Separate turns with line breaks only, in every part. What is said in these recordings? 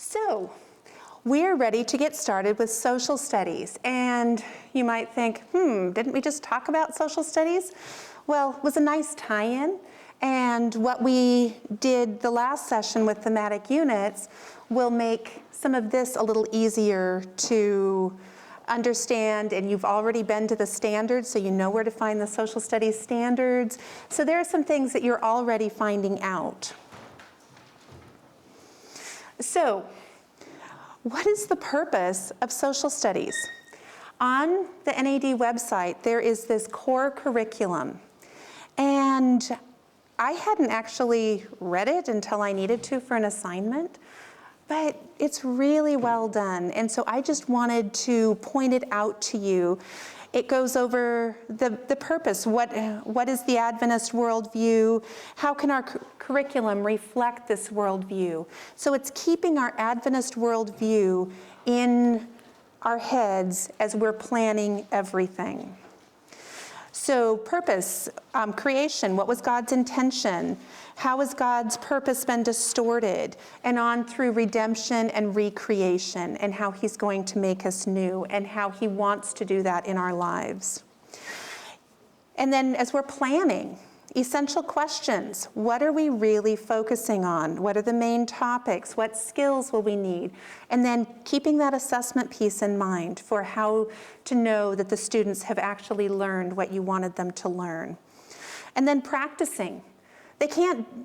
So, we're ready to get started with social studies. And you might think, didn't we just talk about social studies? Well, it was a nice tie-in. And what we did the last session with thematic units will make some of this a little easier to understand, and you've already been to the standards, so you know where to find the social studies standards. So there are some things that you're already finding out. So, what is the purpose of social studies? On the NAD website, there is this core curriculum. And I hadn't actually read it until I needed to for an assignment, but it's really well done. And so I just wanted to point it out to you. It goes over the purpose. What is the Adventist worldview? How can our curriculum reflect this worldview? So it's keeping our Adventist worldview in our heads as we're planning everything. So purpose, creation, what was God's intention? How has God's purpose been distorted? And on through redemption and recreation, and how he's going to make us new, and how he wants to do that in our lives. And then as we're planning, essential questions. What are we really focusing on? What are the main topics? What skills will we need? And then keeping that assessment piece in mind for how to know that the students have actually learned what you wanted them to learn. And then practicing.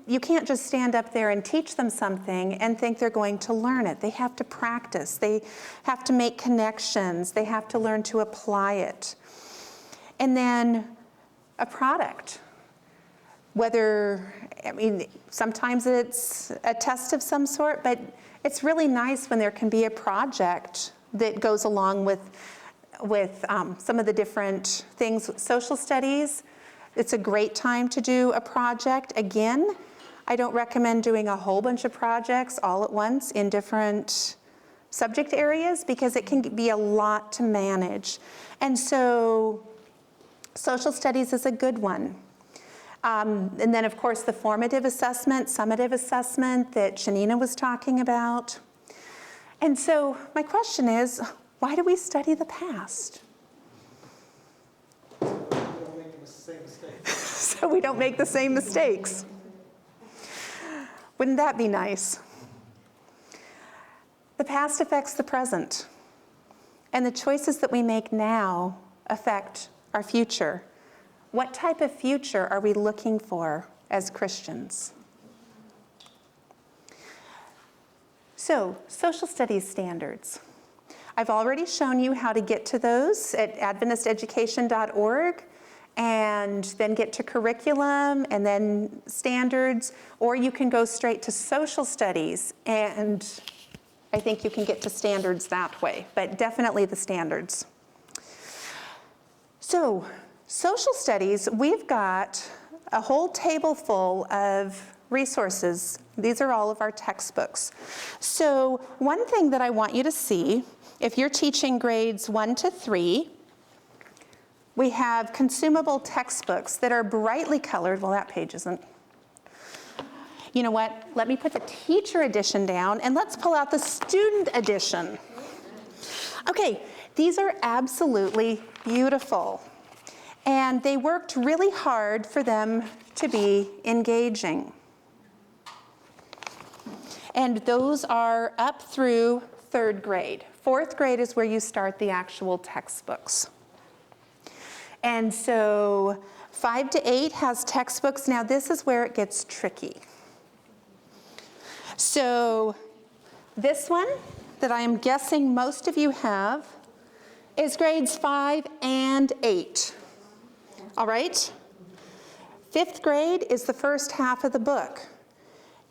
You can't just stand up there and teach them something and think they're going to learn it. They have to practice. They have to make connections. They have to learn to apply it. And then a product. Sometimes it's a test of some sort, but it's really nice when there can be a project that goes along with some of the different things. Social studies, it's a great time to do a project. Again, I don't recommend doing a whole bunch of projects all at once in different subject areas because it can be a lot to manage. And so social studies is a good one. And then, of course, the formative assessment, summative assessment that Shanina was talking about. And so my question is, why do we study the past? So we don't make the same mistakes. Wouldn't that be nice? The past affects the present. And the choices that we make now affect our future. What type of future are we looking for as Christians? So, social studies standards. I've already shown you how to get to those at adventisteducation.org and then get to curriculum and then standards, or you can go straight to social studies, and I think you can get to standards that way, but definitely the standards. So, social studies, we've got a whole table full of resources. These are all of our textbooks. So one thing that I want you to see, if you're teaching grades 1 to 3, we have consumable textbooks that are brightly colored. Well, that page isn't. You know what? Let me put the teacher edition down, and let's pull out the student edition. Okay, these are absolutely beautiful. And they worked really hard for them to be engaging. And those are up through 3rd grade. 4th grade is where you start the actual textbooks. And so 5 to 8 has textbooks. Now this is where it gets tricky. So this one that I am guessing most of you have is grades 5 and 8. All right? 5th grade is the first half of the book.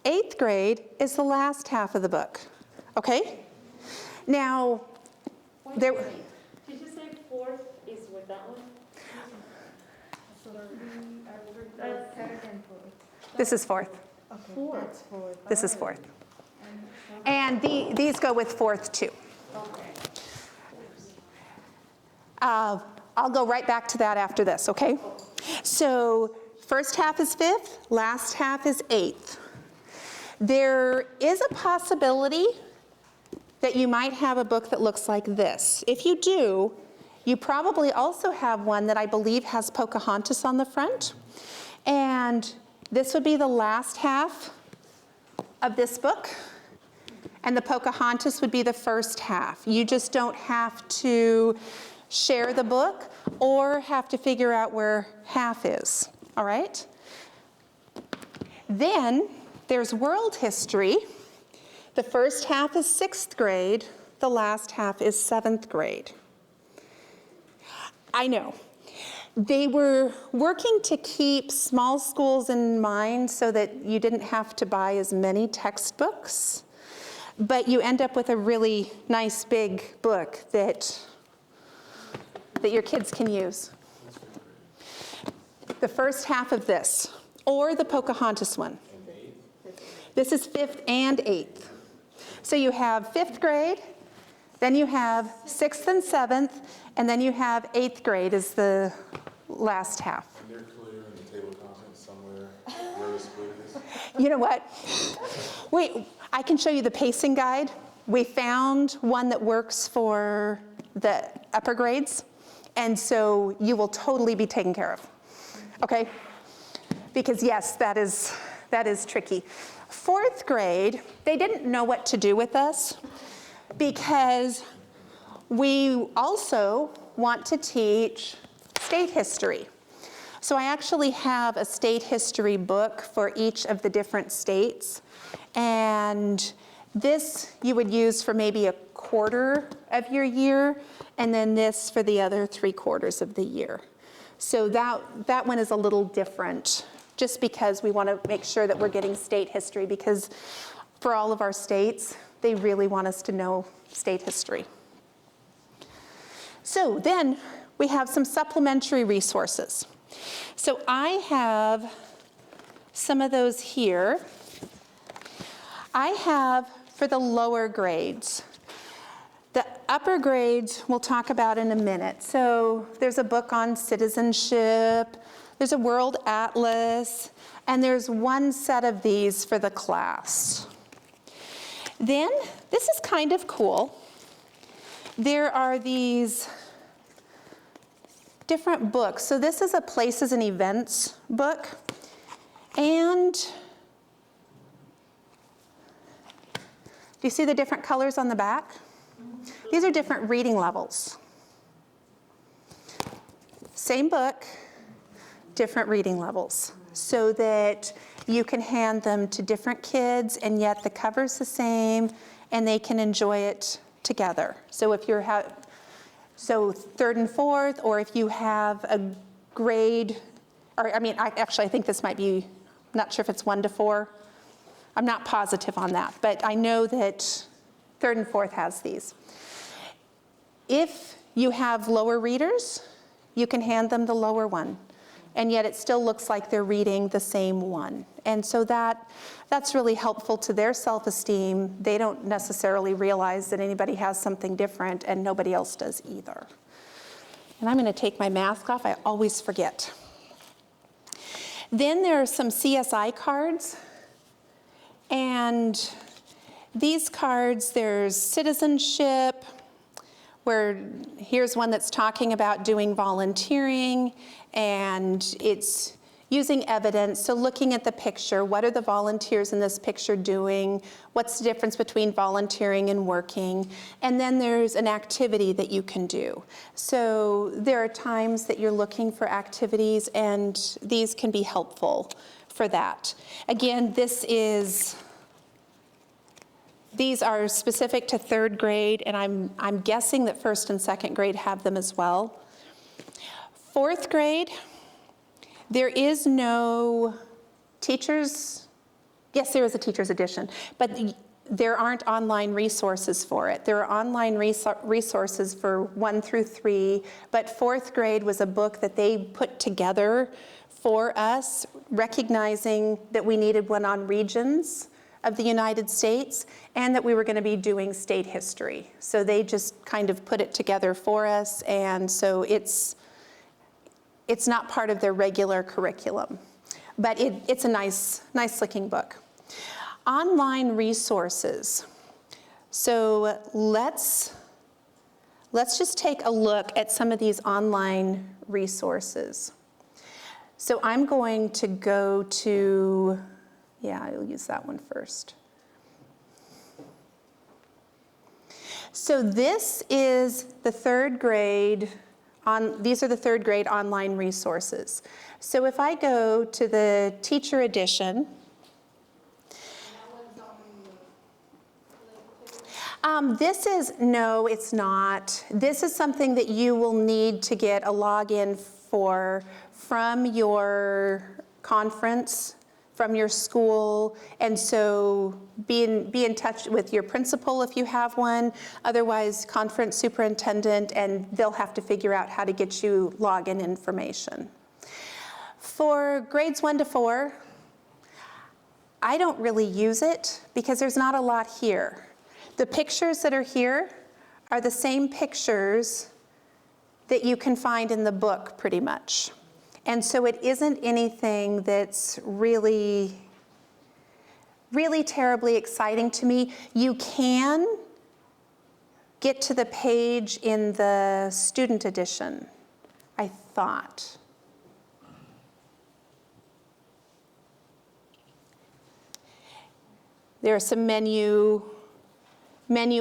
8th grade is the last half of the book. Okay? Now,
Did you say 4th is with that one?
This is 4th.
Okay.
This is 4th. And these go with 4th too.
Okay.
I'll go right back to that after this, okay? So first half is 5th, last half is 8th. There is a possibility that you might have a book that looks like this. If you do, you probably also have one that I believe has Pocahontas on the front. And this would be the last half of this book, and the Pocahontas would be the first half. You just don't have to share the book or have to figure out where half is, all right? Then there's world history. The first half is 6th grade, the last half is 7th grade. I know. They were working to keep small schools in mind so that you didn't have to buy as many textbooks, but you end up with a really nice big book that your kids can use. The first half of this, or the Pocahontas one. This is 5th and 8th. So you have 5th grade, then you have 6th and 7th, and then you have 8th grade as the last half.
And they're clear in the table of contents somewhere where the split is?
You know what? Wait, I can show you the pacing guide. We found one that works for the upper grades, and so you will totally be taken care of, okay? Because yes, that is tricky. 4th grade, they didn't know what to do with us because we also want to teach state history. So I actually have a state history book for each of the different states, and this you would use for maybe a quarter of your year, and then this for the other 3/4 of the year. So that one is a little different, just because we want to make sure that we're getting state history, because for all of our states, they really want us to know state history. So then we have some supplementary resources. So I have some of those here. I have for the lower grades. The upper grades we'll talk about in a minute. So there's a book on citizenship, there's a world atlas, and there's one set of these for the class. Then, this is kind of cool. There are these different books. So this is a places and events book. And do you see the different colors on the back? These are different reading levels. Same book, different reading levels, so that you can hand them to different kids, and yet the cover's the same, and they can enjoy it together. So if you're so 3rd and 4th, or if you have a grade, or I think this might be, I'm not sure if it's 1 to 4. I'm not positive on that, but I know that 3rd and 4th has these. If you have lower readers, you can hand them the lower one, and yet it still looks like they're reading the same one. And so that's really helpful to their self-esteem. They don't necessarily realize that anybody has something different, and nobody else does either. And I'm going to take my mask off. I always forget. Then there are some CSI cards. And these cards, there's citizenship, where here's one that's talking about doing volunteering, and it's using evidence. So looking at the picture, what are the volunteers in this picture doing? What's the difference between volunteering and working? And then there's an activity that you can do. So there are times that you're looking for activities, and these can be helpful for that. Again, these are specific to 3rd grade, and I'm guessing that 1st and 2nd grade have them as well. 4th grade, there is no teachers. Yes, there is a teacher's edition, but there aren't online resources for it. There are online resources for 1 through 3, but 4th grade was a book that they put together for us, recognizing that we needed one on regions of the United States, and that we were going to be doing state history. So they just kind of put it together for us, and so it's not part of their regular curriculum, but it's a nice looking book. Online resources. So let's just take a look at some of these online resources. So I'm going to go to, I'll use that one first. So this is the third grade, these are the third grade online resources. So if I go to the teacher edition, no, it's not. This is something that you will need to get a login for from your conference, from your school, and so be in touch with your principal if you have one, otherwise conference superintendent, and they'll have to figure out how to get you login information. For grades 1 to 4, I don't really use it because there's not a lot here. The pictures that are here are the same pictures that you can find in the book pretty much. And so it isn't anything that's really terribly exciting to me. You can get to the page in the student edition, I thought. There are some menu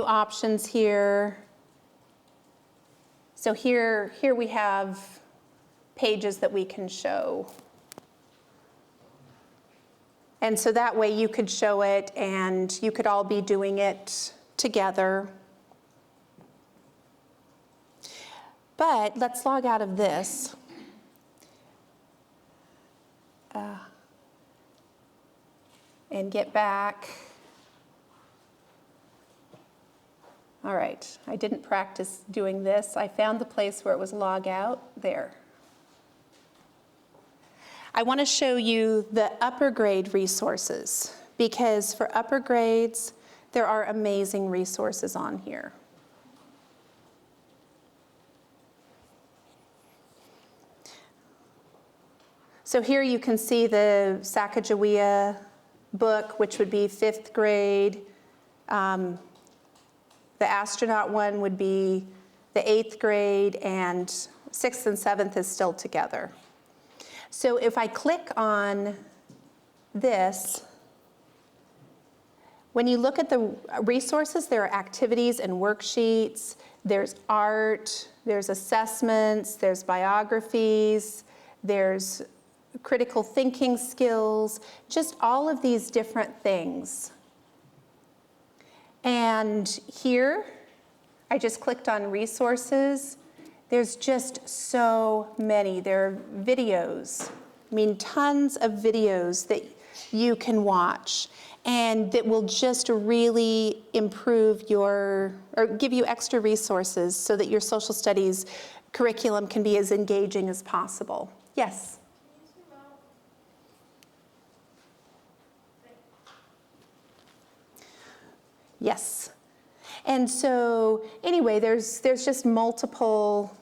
options here. So here we have pages that we can show. And so that way you could show it and you could all be doing it together. But let's log out of this. And get back. All right, I didn't practice doing this. I found the place where it was log out, there. I want to show you the upper grade resources because for upper grades, there are amazing resources on here. So here you can see the Sacagawea book, which would be 5th grade. The astronaut one would be the 8th grade, and 6th and 7th is still together. So if I click on this, when you look at the resources, there are activities and worksheets, there's art, there's assessments, there's biographies, there's critical thinking skills, just all of these different things. And here, I just clicked on resources. There's just so many. There are videos, tons of videos that you can watch and that will just really improve or give you extra resources so that your social studies curriculum can be as engaging as possible. Yes? Yes. And so anyway, there's just multiple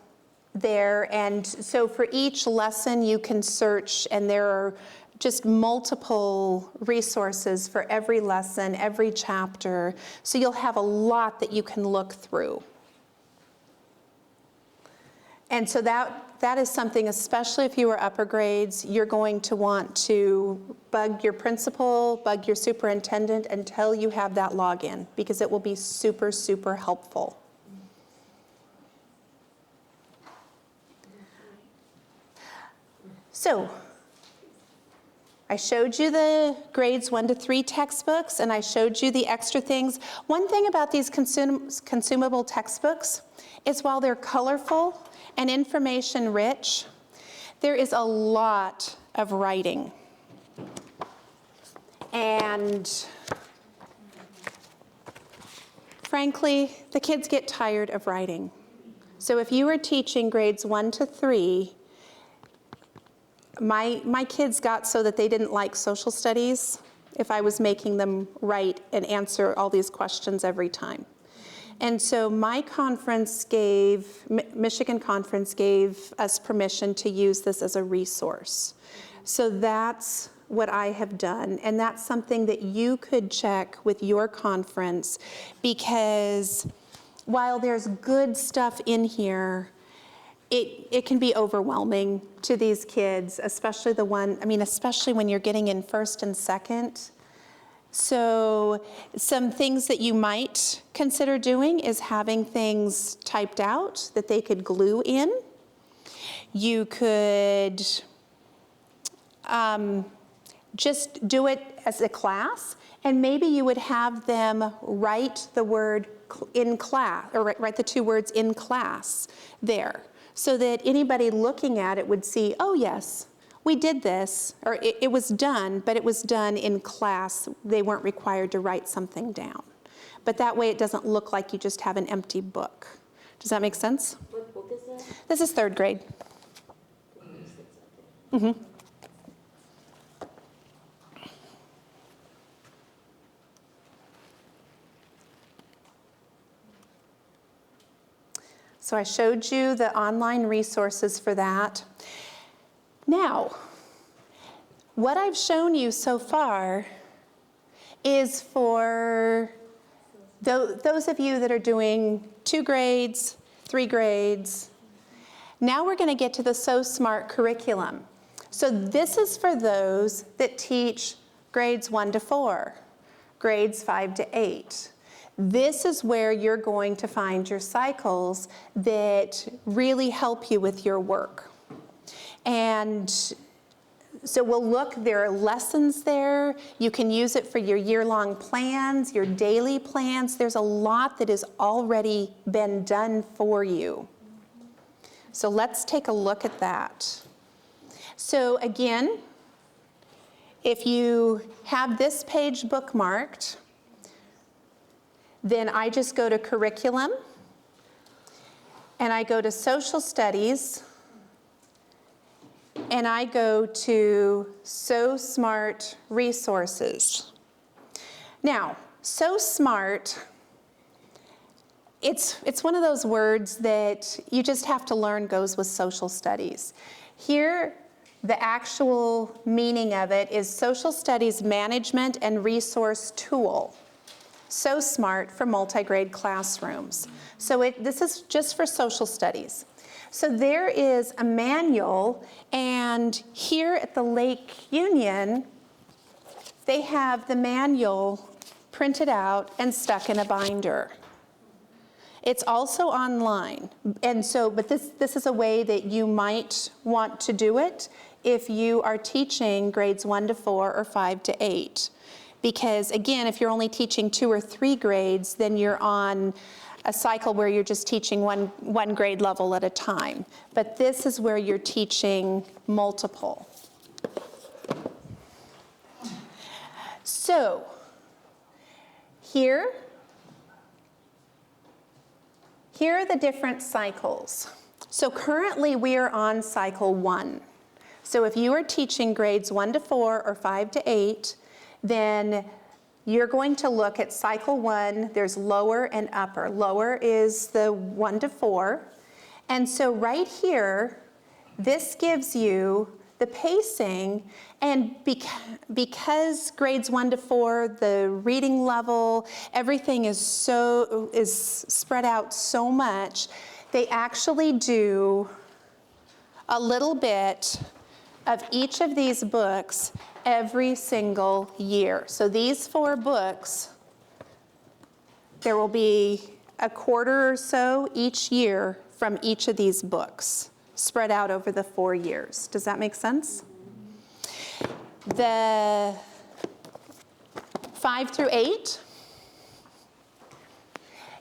there, and so for each lesson you can search, and there are just multiple resources for every lesson, every chapter, so you'll have a lot that you can look through. And so that is something, especially if you are upper grades, you're going to want to bug your principal, bug your superintendent until you have that login, because it will be super, super helpful. So, I showed you the grades 1 to 3 textbooks, and I showed you the extra things. One thing about these consumable textbooks is while they're colorful and information rich, there is a lot of writing. And frankly, the kids get tired of writing. So if you were teaching grades 1 to 3, my kids got so that they didn't like social studies if I was making them write and answer all these questions every time. And so my conference Michigan Conference gave us permission to use this as a resource. So that's what I have done, and that's something that you could check with your conference, because while there's good stuff in here, it can be overwhelming to these kids, especially especially when you're getting in first and second. So some things that you might consider doing is having things typed out that they could glue in. You could just do it as a class, and maybe you would have them write the word in class, or write the two words in class there, so that anybody looking at it would see, oh yes, we did this, or it was done, but it was done in class. They weren't required to write something down. But that way it doesn't look like you just have an empty book. Does that make sense?
What book is that?
This is 3rd grade. Mm-hmm. So I showed you the online resources for that. Now, what I've shown you so far is for those of you that are doing 2 grades, 3 grades. Now we're going to get to the So Smart curriculum. So this is for those that teach grades 1 to 4, grades 5 to 8. This is where you're going to find your cycles that really help you with your work. And so we'll look, there are lessons there. You can use it for your year-long plans, your daily plans. There's a lot that has already been done for you. So let's take a look at that. So again, if you have this page bookmarked, then I just go to curriculum, and I go to social studies, and I go to So Smart resources. Now, So Smart, it's one of those words that you just have to learn goes with social studies. Here, the actual meaning of it is social studies management and resource tool. So Smart for multi-grade classrooms. So this is just for social studies. So there is a manual, and here at the Lake Union, they have the manual printed out and stuck in a binder. It's also online, and so, but this is a way that you might want to do it if you are teaching grades 1 to 4 or 5 to 8. Because again, if you're only teaching 2 or 3 grades, then you're on a cycle where you're just teaching one grade level at a time. But this is where you're teaching multiple. So here are the different cycles. So currently we are on cycle 1. So if you are teaching grades 1 to 4 or 5 to 8, then you're going to look at cycle 1. There's lower and upper. Lower is the 1 to 4. And so right here, this gives you the pacing, and because grades 1 to 4, the reading level, everything is spread out so much, they actually do a little bit of each of these books every single year. So these 4 books, there will be a quarter or so each year from each of these books, spread out over the 4 years. Does that make sense? The 5 through 8,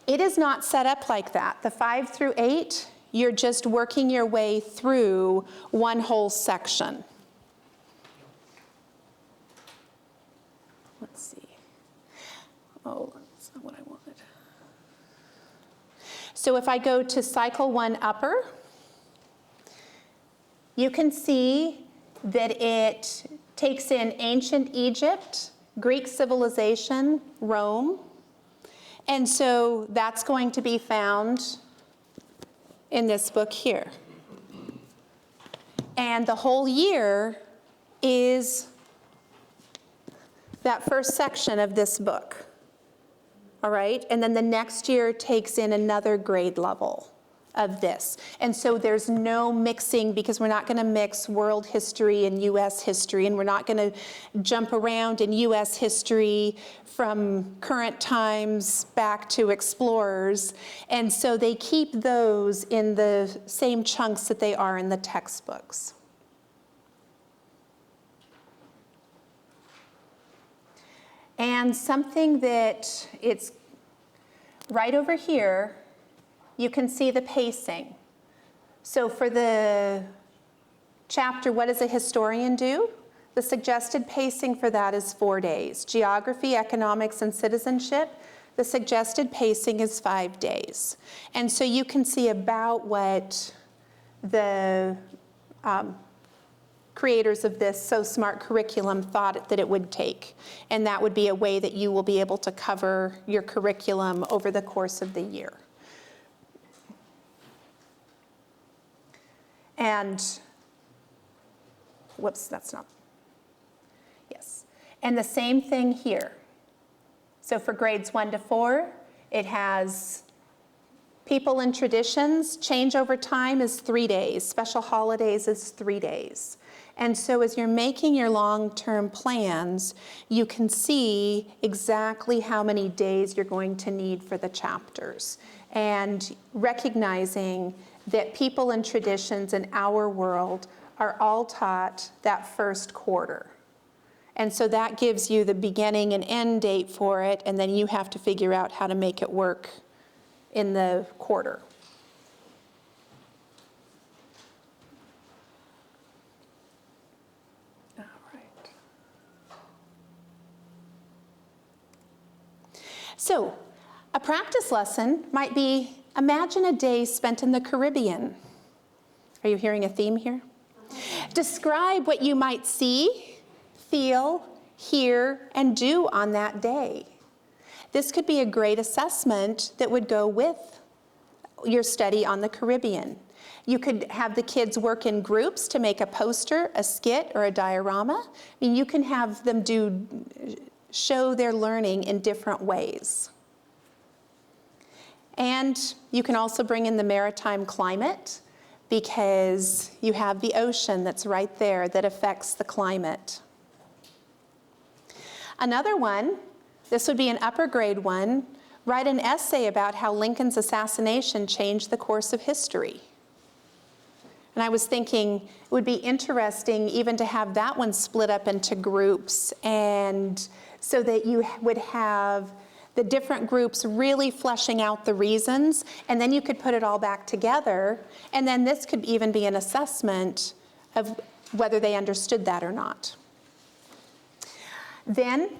it is not set up like that. The 5 through 8, you're just working your way through one whole section. Let's see. Oh, that's not what I wanted. So if I go to cycle 1 upper, you can see that it takes in ancient Egypt, Greek civilization, Rome. And so that's going to be found in this book here. And the whole year is that first section of this book. All right, and then the next year takes in another grade level of this. And so there's no mixing, because we're not going to mix world history and US history, and we're not going to jump around in US history from current times back to explorers. And so they keep those in the same chunks that they are in the textbooks. And something that it's right over here, you can see the pacing. So for the chapter, what does a historian do? The suggested pacing for that is 4 days. Geography, economics, and citizenship, the suggested pacing is 5 days. And so you can see about what the creators of this So Smart curriculum thought that it would take. And that would be a way that you will be able to cover your curriculum over the course of the year. And, whoops, that's not, yes. And the same thing here. So for grades 1 to 4, it has people and traditions. Change over time is 3 days. Special holidays is 3 days. And so as you're making your long-term plans, you can see exactly how many days you're going to need for the chapters. And recognizing that people and traditions in our world are all taught that first quarter. And so that gives you the beginning and end date for it, and then you have to figure out how to make it work in the quarter. All right. So a practice lesson might be, imagine a day spent in the Caribbean. Are you hearing a theme here? Describe what you might see, feel, hear, and do on that day. This could be a great assessment that would go with your study on the Caribbean. You could have the kids work in groups to make a poster, a skit, or a diorama. I mean, you can have them show their learning in different ways. And you can also bring in the maritime climate, because you have the ocean that's right there that affects the climate. Another one, this would be an upper grade one, write an essay about how Lincoln's assassination changed the course of history. And I was thinking it would be interesting even to have that one split up into groups, and so that you would have the different groups really fleshing out the reasons, and then you could put it all back together, and then this could even be an assessment of whether they understood that or not. Then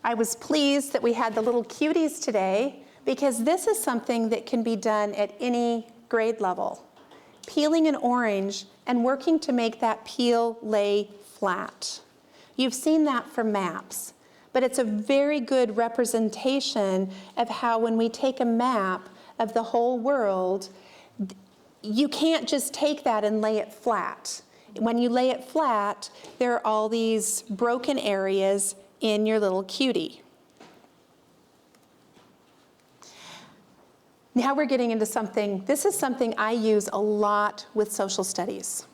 I was pleased that we had the little cuties today, because this is something that can be done at any grade level. Peeling an orange and working to make that peel lay flat. You've seen that for maps. But it's a very good representation of how when we take a map of the whole world, you can't just take that and lay it flat. When you lay it flat, there are all these broken areas in your little cutie. Now we're getting into something, this is something I use a lot with social studies.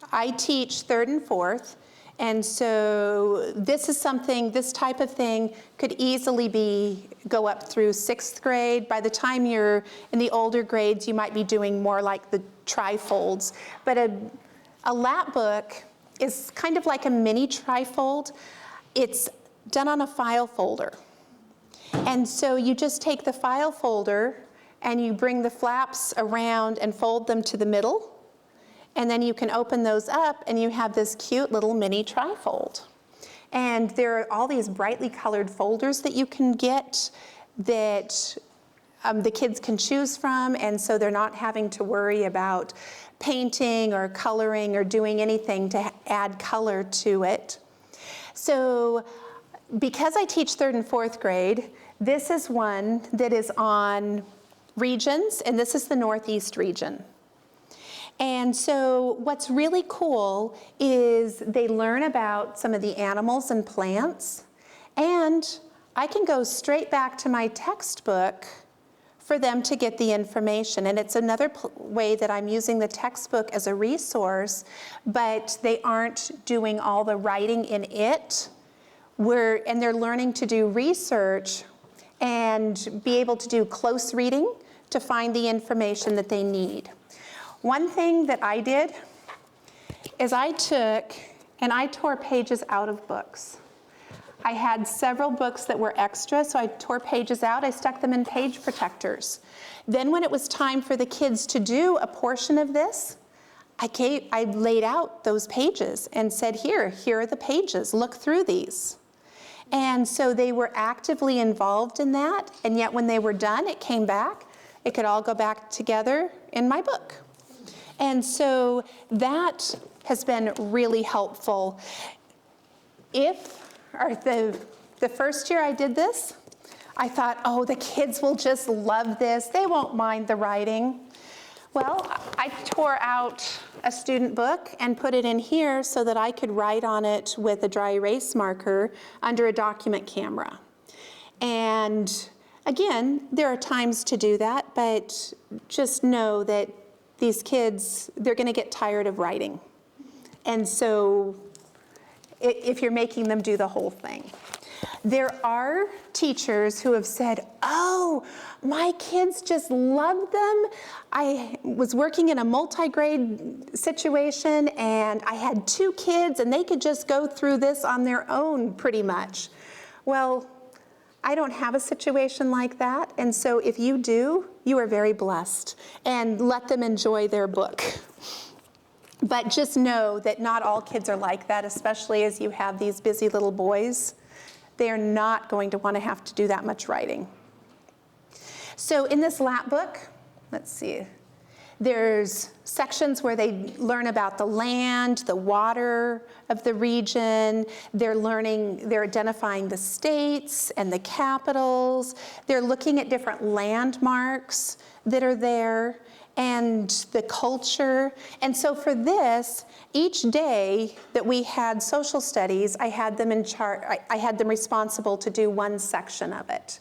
I teach 3rd and 4th. And so this is something, this type of thing could easily go up through 6th grade. By the time you're in the older grades, you might be doing more like the trifolds. But a lap book is kind of like a mini trifold. It's done on a file folder. And so you just take the file folder and you bring the flaps around and fold them to the middle. And then you can open those up and you have this cute little mini trifold. And there are all these brightly colored folders that you can get that the kids can choose from, and so they're not having to worry about painting or coloring or doing anything to add color to it. So because I teach 3rd and 4th grade, this is one that is on regions, and this is the Northeast region. And so what's really cool is they learn about some of the animals and plants, And I can go straight back to my textbook for them to get the information. And it's another way that I'm using the textbook as a resource, but they aren't doing all the writing in it. And they're learning to do research and be able to do close reading to find the information that they need. One thing that I did is I took and I tore pages out of books. I had several books that were extra, so I tore pages out. I stuck them in page protectors. Then when it was time for the kids to do a portion of this, I laid out those pages and said, here are the pages, look through these. And so they were actively involved in that, and yet when they were done, it came back. It could all go back together in my book. And so that has been really helpful. The first year I did this, I thought, oh, the kids will just love this. They won't mind the writing. Well, I tore out a student book and put it in here so that I could write on it with a dry erase marker under a document camera. And again, there are times to do that, but just know that these kids, they're going to get tired of writing. And so if you're making them do the whole thing. There are teachers who have said, oh, my kids just love them. I was working in a multi-grade situation and I had 2 kids and they could just go through this on their own pretty much. Well, I don't have a situation like that, and so if you do, you are very blessed, and let them enjoy their book. But just know that not all kids are like that, especially as you have these busy little boys. They're not going to want to have to do that much writing. So in this lap book, let's see, there's sections where they learn about the land, the water of the region. They're identifying the states and the capitals. They're looking at different landmarks that are there and the culture. And so for this, each day that we had social studies, I had them responsible to do one section of it.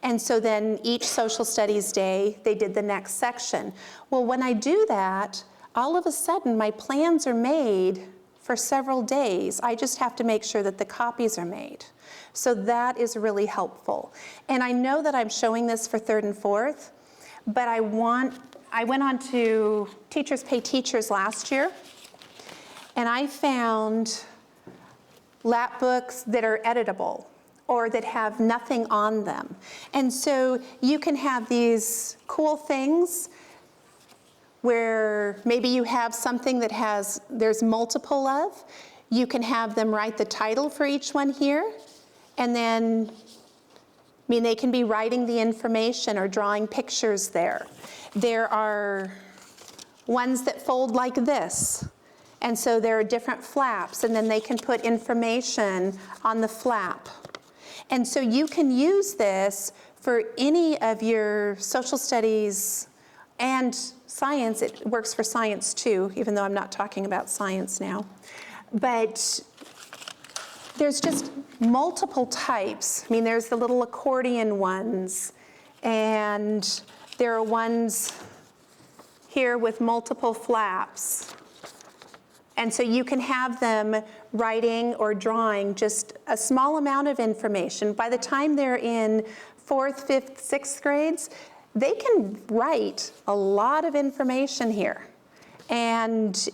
And so then each social studies day, they did the next section. Well, when I do that, all of a sudden my plans are made for several days. I just have to make sure that the copies are made. So that is really helpful. And I know that I'm showing this for 3rd and 4th, but I went on to Teachers Pay Teachers last year, and I found lap books that are editable or that have nothing on them. And so you can have these cool things where maybe you have something that there's multiple of. You can have them write the title for each one here, and then, they can be writing the information or drawing pictures there. There are ones that fold like this. And so there are different flaps, and then they can put information on the flap. And so you can use this for any of your social studies and science. It works for science too, even though I'm not talking about science now. But there's just multiple types. There's the little accordion ones, and there are ones here with multiple flaps. And so you can have them writing or drawing just a small amount of information. By the time they're in 4th, 5th, 6th grades, they can write a lot of information here. And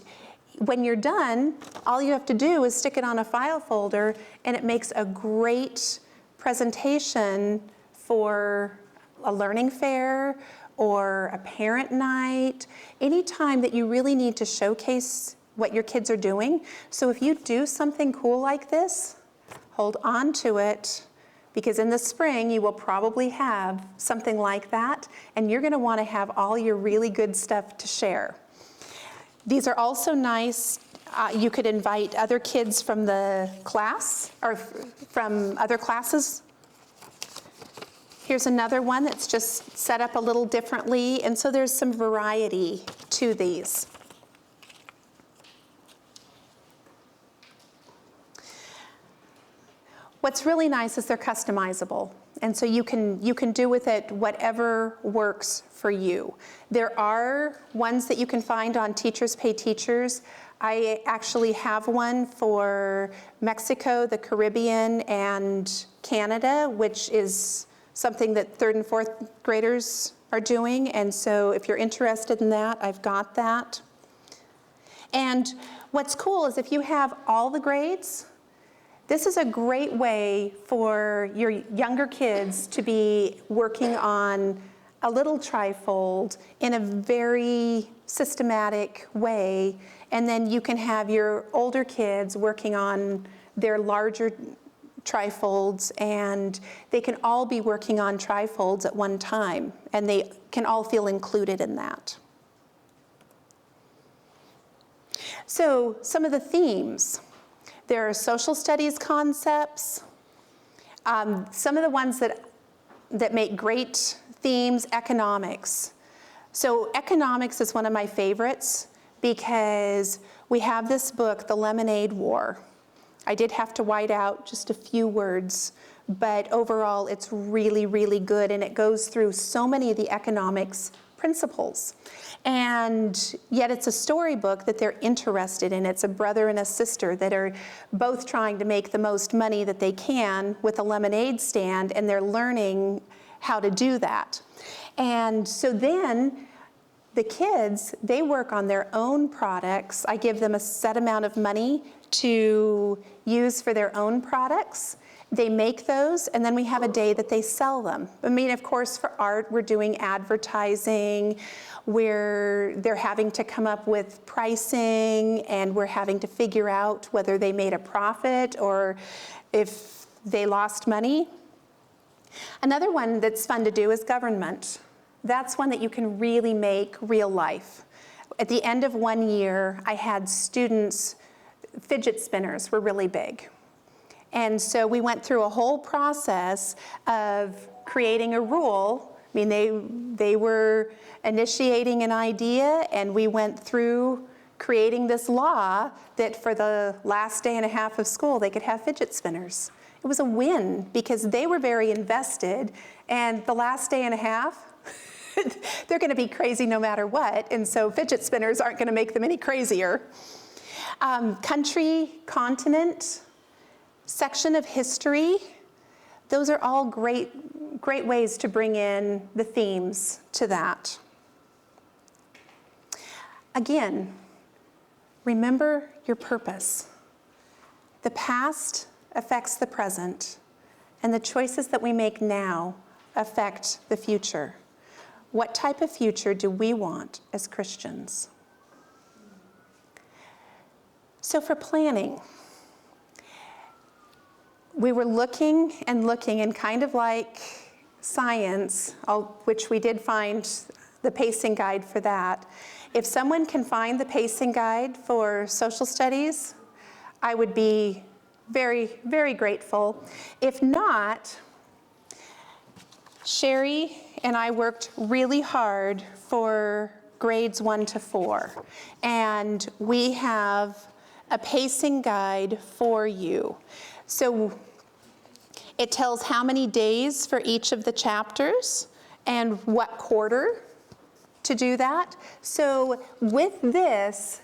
when you're done, all you have to do is stick it on a file folder, and it makes a great presentation for a learning fair or a parent night, any time that you really need to showcase what your kids are doing. So if you do something cool like this, hold on to it, because in the spring you will probably have something like that, and you're going to want to have all your really good stuff to share. These are also nice. You could invite other kids from the class or from other classes. Here's another one that's just set up a little differently, and so there's some variety to these. What's really nice is they're customizable. And so you can do with it whatever works for you. There are ones that you can find on Teachers Pay Teachers. I actually have one for Mexico, the Caribbean, and Canada, which is something that 3rd and 4th graders are doing. And so if you're interested in that, I've got that. And what's cool is if you have all the grades, this is a great way for your younger kids to be working on a little trifold in a very systematic way, and then you can have your older kids working on their larger trifolds, and they can all be working on trifolds at one time, and they can all feel included in that. So some of the themes. There are social studies concepts. Some of the ones that make great themes, economics. So economics is one of my favorites because we have this book, The Lemonade War. I did have to white out just a few words, but overall it's really, really good, and it goes through so many of the economics principles. And yet it's a storybook that they're interested in. It's a brother and a sister that are both trying to make the most money that they can with a lemonade stand, and they're learning how to do that. And so then the kids, they work on their own products. I give them a set amount of money to use for their own products. They make those, and then we have a day that they sell them. I mean, of course, for art, we're doing advertising, where they're having to come up with pricing, and we're having to figure out whether they made a profit or if they lost money. Another one that's fun to do is government. That's one that you can really make real life. At the end of one year, I had students, fidget spinners were really big. And so we went through a whole process of creating a rule. I mean, they were initiating an idea, and we went through creating this law that for the last day and a half of school, they could have fidget spinners. It was a win because they were very invested, and the last day and a half, they're going to be crazy no matter what, and so fidget spinners aren't going to make them any crazier. Country, continent, section of history, those are all great ways to bring in the themes to that. Again, remember your purpose. The past affects the present, and the choices that we make now affect the future. What type of future do we want as Christians? So for planning, we were looking, and kind of like science, which we did find the pacing guide for that. If someone can find the pacing guide for social studies, I would be very, very grateful. If not, Sherry and I worked really hard for grades 1 to 4, and we have a pacing guide for you. So it tells how many days for each of the chapters and what quarter to do that. So with this,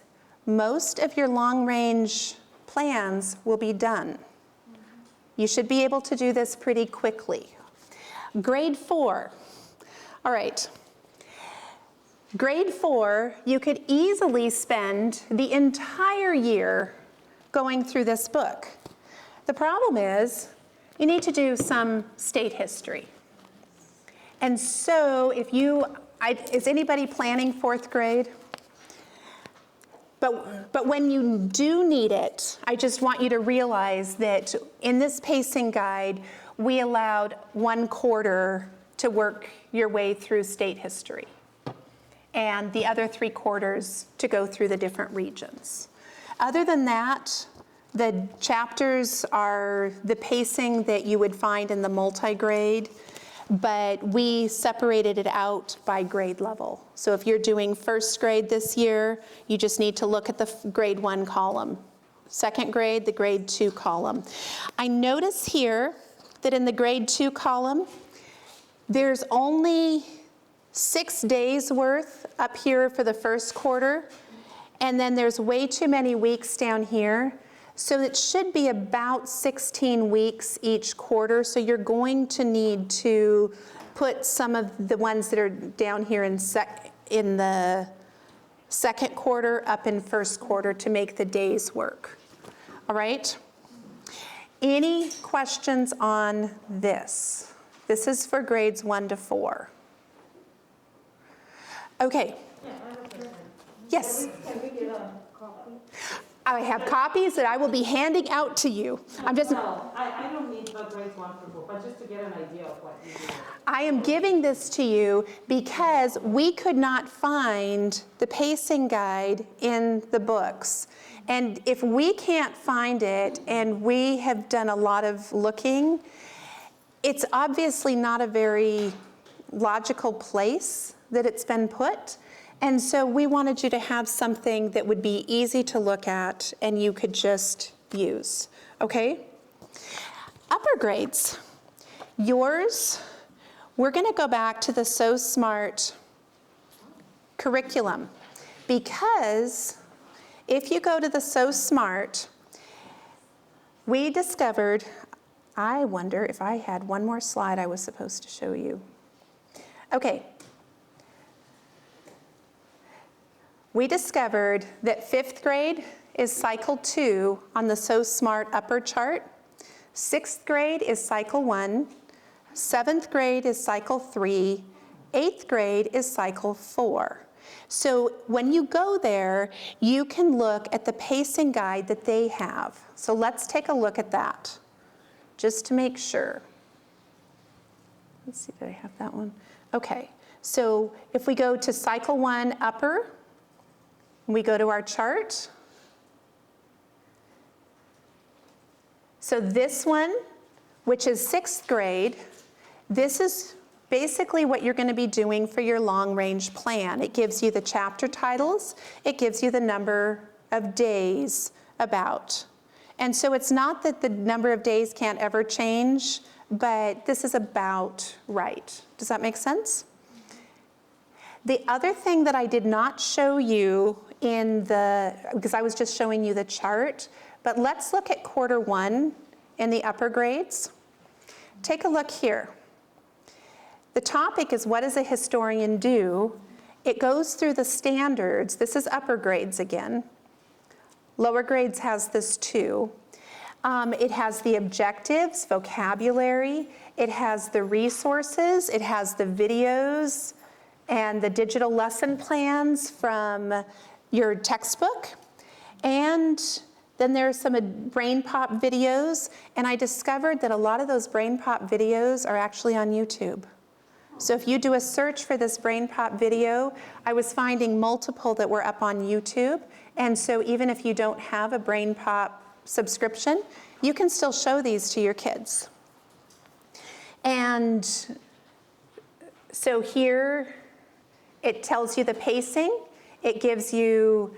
most of your long-range plans will be done. You should be able to do this pretty quickly. Grade 4. All right. Grade 4, you could easily spend the entire year going through this book. The problem is you need to do some state history. And so if is anybody planning 4th grade? But when you do need it, I just want you to realize that in this pacing guide, we allowed 1 quarter to work your way through state history, and the other 3 quarters to go through the different regions. Other than that, the chapters are the pacing that you would find in the multi-grade, but we separated it out by grade level. So if you're doing 1st grade this year, you just need to look at the grade 1 column. second grade, the grade 2 column. I notice here that in the grade 2 column, there's only 6 days worth up here for the first quarter, and then there's way too many weeks down here. So it should be about 16 weeks each quarter, so you're going to need to put some of the ones that are down here in the second quarter up in first quarter to make the days work. All right? Any questions on this? This is for grades 1 to 4. Okay. Yes.
Can we get a copy?
I have copies that I will be handing out to you.
No, I don't need the grades 1 through 4, but just to get an idea of what you do.
I am giving this to you because we could not find the pacing guide in the books. And if we can't find it, and we have done a lot of looking, it's obviously not a very logical place that it's been put. And so we wanted you to have something that would be easy to look at and you could just use, okay? Upper grades, yours, we're gonna go back to the So Smart curriculum, because if you go to the So Smart, we discovered, I wonder if I had one more slide I was supposed to show you. Okay. We discovered that 5th grade is cycle 2 on the So Smart upper chart. 6th grade is cycle 1. 7th grade is cycle 3. 8th grade is cycle 4. So when you go there, you can look at the pacing guide that they have. So let's take a look at that, just to make sure. Let's see, did I have that one? Okay, so if we go to cycle 1 upper, we go to our chart. So this one, which is 6th grade, this is basically what you're going to be doing for your long-range plan. It gives you the chapter titles. It gives you the number of days about. And so it's not that the number of days can't ever change, but this is about right. Does that make sense? The other thing that I did not show you because I was just showing you the chart, but let's look at quarter 1 in the upper grades. Take a look here. The topic is, what does a historian do? It goes through the standards. This is upper grades again. Lower grades has this too. It has the objectives, vocabulary, it has the resources, it has the videos, and the digital lesson plans from your textbook. And then there's some brain pop videos, and I discovered that a lot of those brain pop videos are actually on YouTube. So if you do a search for this brain pop video, I was finding multiple that were up on YouTube. And so even if you don't have a brain pop subscription, you can still show these to your kids. And so here, it tells you the pacing. It gives you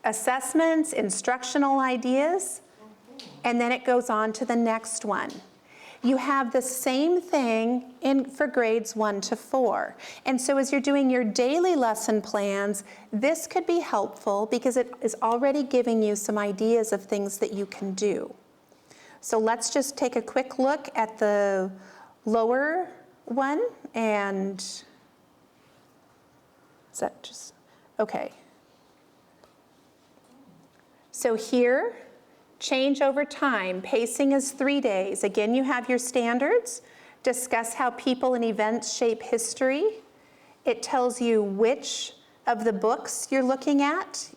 assessments, instructional ideas, and then it goes on to the next one. You have the same thing for grades 1 to 4. And so as you're doing your daily lesson plans, this could be helpful because it is already giving you some ideas of things that you can do. So let's just take a quick look at the lower one, and is that just, okay. So here, change over time. Pacing is 3 days. Again, you have your standards. Discuss how people and events shape history. It tells you which of the books you're looking at,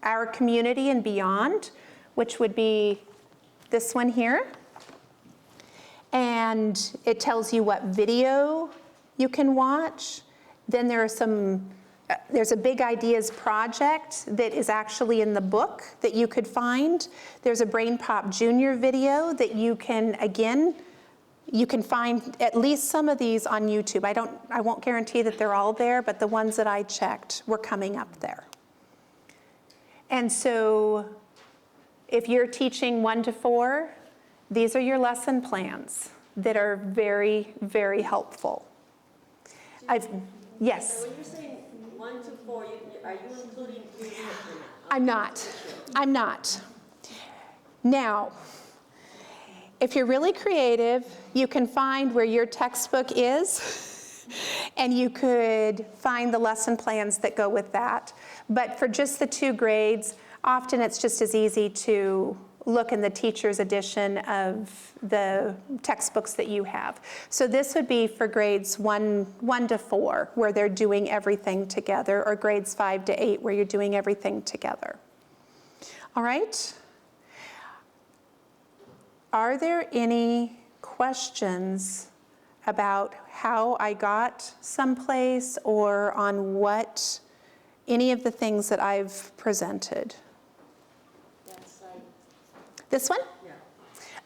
Our Community and Beyond, which would be this one here. And it tells you what video you can watch. Then there are there's a Big Ideas project that is actually in the book that you could find. There's a Brain Pop Junior video that you can, again, you can find at least some of these on YouTube. I won't guarantee that they're all there, but the ones that I checked were coming up there. And so If you're teaching 1 to 4, these are your lesson plans that are very, very helpful. Yes.
So when you're saying 1 to 4, are you including English or not?
I'm not. I'm not. Now, if you're really creative, you can find where your textbook is, and you could find the lesson plans that go with that. But for just the 2 grades, often it's just as easy to look in the teacher's edition of the textbooks that you have. So this would be for grades 1 to 4, where they're doing everything together, or grades 5 to 8, where you're doing everything together. All right? Are there any questions about how I got someplace or on what, any of the things that I've presented?
That's like,
This one?
yeah.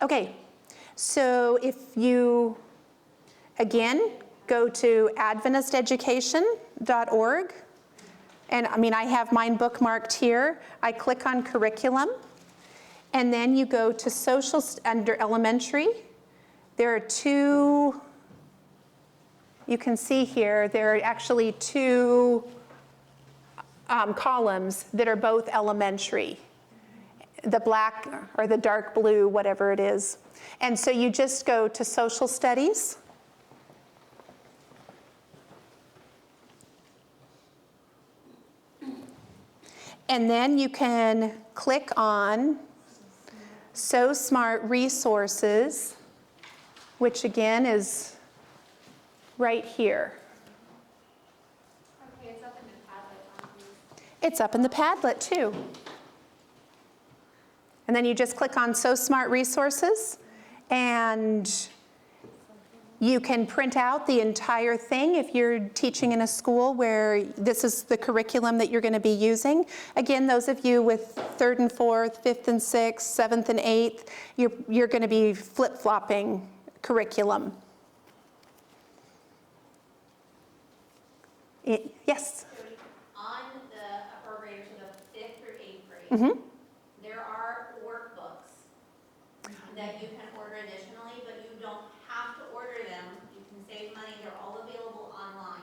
Okay, so if you, again, go to adventisteducation.org, and I have mine bookmarked here. I click on curriculum, and then you go to social, under elementary. There are 2, you can see here, there are actually 2 columns that are both elementary. The black or the dark blue, whatever it is. And so you just go to social studies. And then you can click on So Smart Resources, which again is right here.
Okay, it's up in the Padlet, aren't you?
It's up in the Padlet too. And then you just click on So Smart Resources, and you can print out the entire thing if you're teaching in a school where this is the curriculum that you're going to be using. Again, those of you with 3rd and 4th, 5th and 6th, 7th and 8th, you're going to be flip-flopping curriculum. Yes?
On the upper graders, so the 5th through 8th grade,
Mm-hmm.
there are workbooks that you can order additionally, but you don't have to order them. You can save money, they're all available online.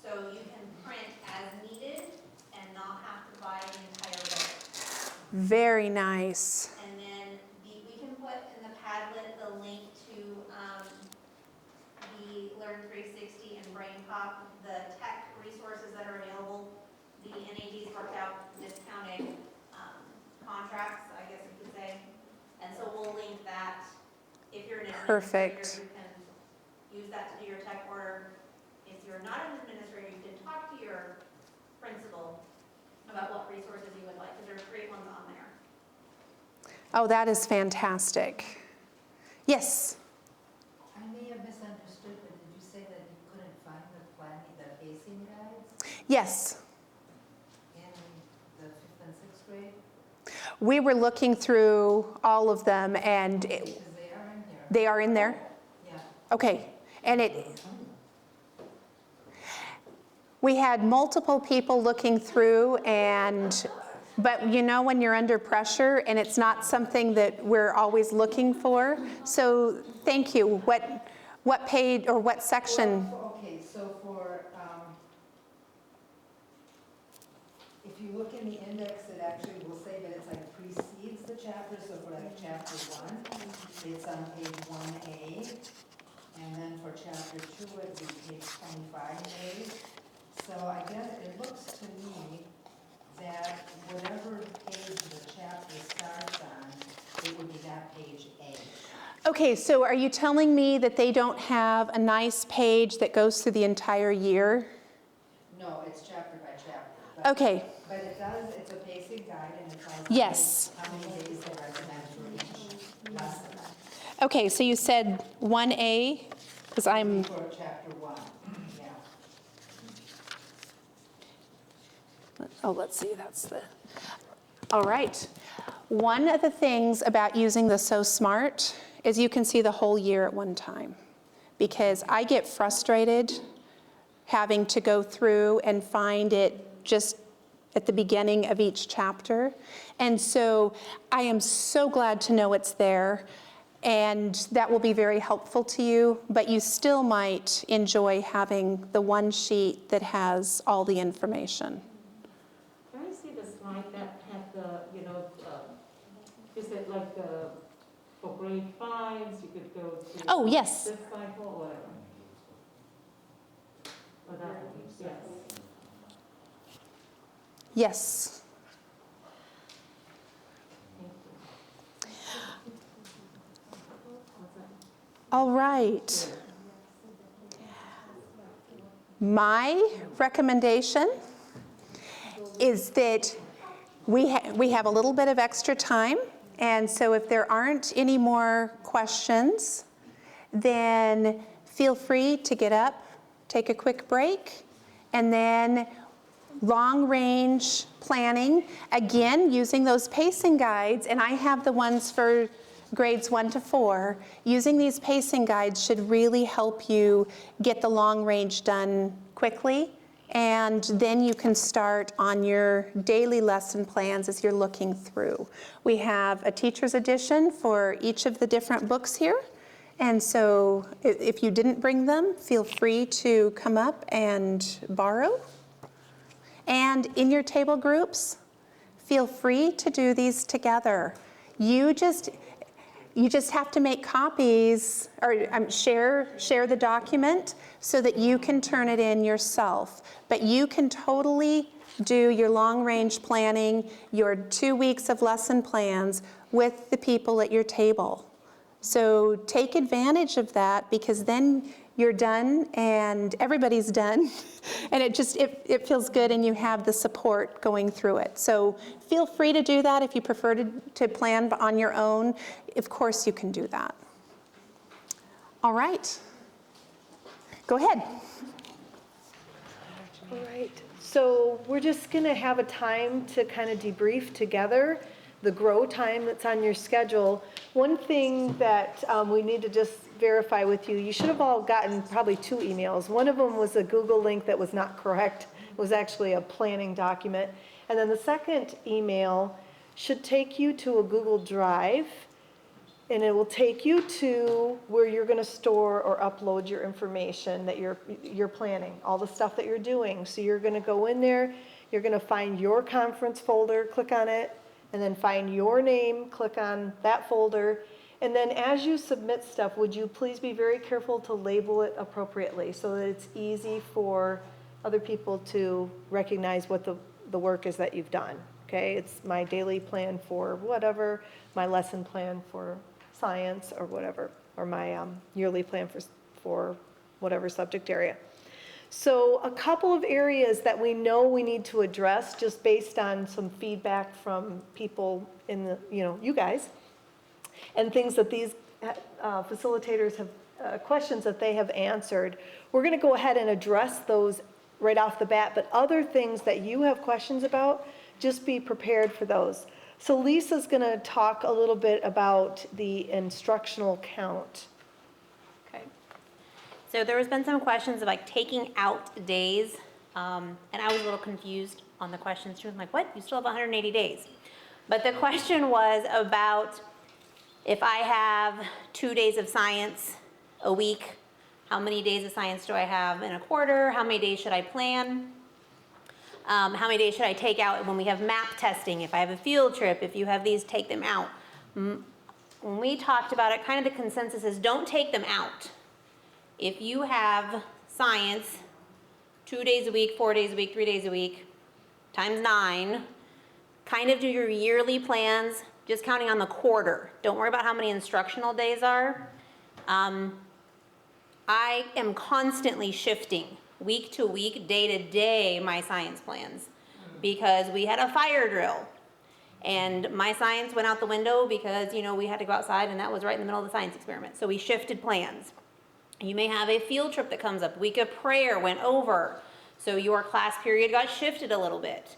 So you can print as needed and not have to buy the entire book.
Very nice.
And then we can put in the Padlet the link to the Learn 360 and Brain Pop, the tech resources that are available. The NAD's worked out discounted contracts, I guess you could say. And so we'll link that. If you're an administrator,
Perfect.
you can use that to do your tech order. If you're not an administrator, you can talk to your principal about what resources you would like, because there's great ones on there.
Oh, that is fantastic. Yes?
I may have misunderstood, but did you say that you couldn't find the pacing guides
Yes.
in the 5th and 6th grade?
We were looking through all of them, and
Because they are in here.
they are in there?
Yeah.
Okay. And we had multiple people looking through, but you know when you're under pressure and it's not something that we're always looking for. So thank you. What page or what section?
Okay, so if you look in the index, it actually will say that it's like precedes the chapter. So for like chapter 1, it's on page 1A. And then for chapter 2, it'd be page 25A. So I guess it looks to me that whatever page the chapter starts on, it would be that page A.
Okay, so are you telling me that they don't have a nice page that goes through the entire year?
No, it's chapter by chapter. But,
Okay.
But it does, it's a basic guide and it tells you
Yes.
how many days they recommend for each lesson.
Okay, so you said 1A, because I'm,
For chapter 1, yeah.
oh, let's see, that's the, all right. One of the things about using the So Smart is you can see the whole year at one time, because I get frustrated having to go through and find it just at the beginning of each chapter. And so I am so glad to know it's there, and that will be very helpful to you, but you still might enjoy having the one sheet that has all the information.
Can I see the slide that had the, is it like the, for grade 5s, you could go to
Oh, yes.
this cycle or whatever? Or that one, yes.
Yes.
Thank you. What's that?
All right. My recommendation is that we have a little bit of extra time, and so if there aren't any more questions, then feel free to get up, take a quick break, and then long-range planning, again, using those pacing guides, and I have the ones for grades 1 to 4. Using these pacing guides should really help you get the long range done quickly, and then you can start on your daily lesson plans as you're looking through. We have a teacher's edition for each of the different books here, and so if you didn't bring them, feel free to come up and borrow. And in your table groups, feel free to do these together. You just have to make copies or share the document so that you can turn it in yourself. But you can totally do your long-range planning, your 2 weeks of lesson plans with the people at your table. So take advantage of that, because then you're done and everybody's done, and it feels good, and you have the support going through it. So feel free to do that if you prefer to plan on your own. Of course you can do that. All right. Go ahead.
All right, so we're just gonna have a time to kind of debrief together, the grow time that's on your schedule. One thing that we need to just verify with you, you should have all gotten probably 2 emails. One of them was a Google link that was not correct. It was actually a planning document. And then the second email should take you to a Google Drive, and it will take you to where you're gonna store or upload your information that you're planning, all the stuff that you're doing. So you're gonna go in there, you're gonna find your conference folder, click on it, and then find your name, click on that folder. And then as you submit stuff, would you please be very careful to label it appropriately so that it's easy for other people to recognize what the work is that you've done, okay? It's my daily plan for whatever, my lesson plan for science or whatever, or my yearly plan for whatever subject area. So a couple of areas that we know we need to address just based on some feedback from people in the, you guys, and things that these facilitators have, questions that they have answered. We're gonna go ahead and address those right off the bat, but other things that you have questions about, just be prepared for those. So Lisa's gonna talk a little bit about the instructional count.
Okay. So there has been some questions of like taking out days, and I was a little confused on the questions too. I'm like, what? You still have 180 days. But the question was about if I have 2 days of science a week, how many days of science do I have in a quarter? How many days should I plan? How many days should I take out when we have map testing? If I have a field trip, if you have these, take them out. When we talked about it, kind of the consensus is don't take them out. If you have science 2 days a week, 4 days a week, 3 days a week, times 9, kind of do your yearly plans, just counting on the quarter. Don't worry about how many instructional days are. I am constantly shifting week to week, day to day, my science plans, because we had a fire drill and my science went out the window because, we had to go outside and that was right in the middle of the science experiment. So we shifted plans. You may have a field trip that comes up. Week of prayer went over. So your class period got shifted a little bit.